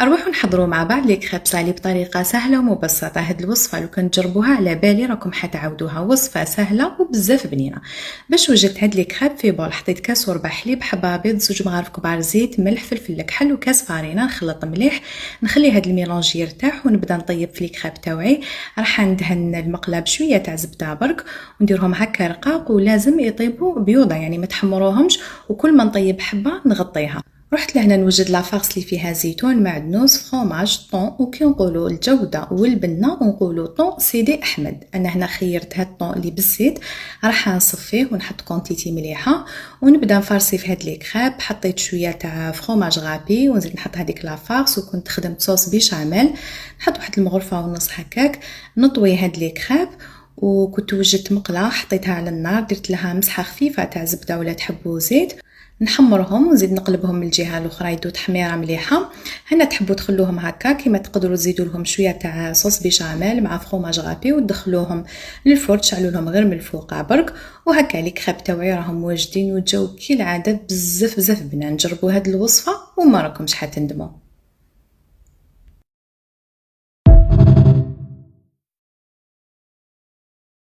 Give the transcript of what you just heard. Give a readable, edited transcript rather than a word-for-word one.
أروحوا نحضروا مع بعض لي كريب سالي بطريقة سهلة ومبسطة. هاد الوصفة لو كان تجربوها على بالي راكم حتعاودوها، وصفة سهلة وبزاف بنينة. باش وجدت هاد لي كريب في بول حطيت كاس وربع حليب، حبة بيض، 2 مغارف كبار زيت، ملح، فلفل كحل وكاس فارينة. نخلط مليح، نخلي هاد الميلونج يرتاح ونبدا نطيب في لي كريب تاوعي. راح ندهن المقلة بشوية تاع زبدة برك ونديرهم هكا رقاق، ولازم يطيبوا بيوضة يعني ما تحمروهمش، وكل ما نطيب حبة نغطيها. رحت لهنا نوجد لافارس اللي فيها زيتون، معدنوس، فروماج، طون، وكي نقولوا الجودة والبنة ونقولوا طون سيدي أحمد. أنا هنا خيرت هاد الطون اللي بالزيت. راح نصفيه ونحط كونتيتي مليحة ونبدا نفرسي في هاد لي كريب. حطيت شوية تاع فروماج غابي ونزيد نحط هذيك لافارس، وكنت خدمت صوص بيشاميل. نحط واحد المغرفة ونص هكاك، نطوي هاد لي كريب. وكنت وجدت مقلة حطيتها على النار، درت لها مسحة خفيفة تاع زبدة ولا تحبوا زيت، نحمرهم ونزيد نقلبهم من الجهه الاخرى يدو تحميره مليحه. هنا تحبوا تخلوهم هكا، كيما تقدروا تزيدوا لهم شويه تاع صوص بيشاميل مع فروماج غابي وتدخلوهم للفرن، تشعلوا لهم غير من الفوق برك. وهكا لي كريب تاوعي راهم واجدين وجاو كالعاده بزاف بزاف بنان. جربوا هاد الوصفه وما راكمش حتندموا.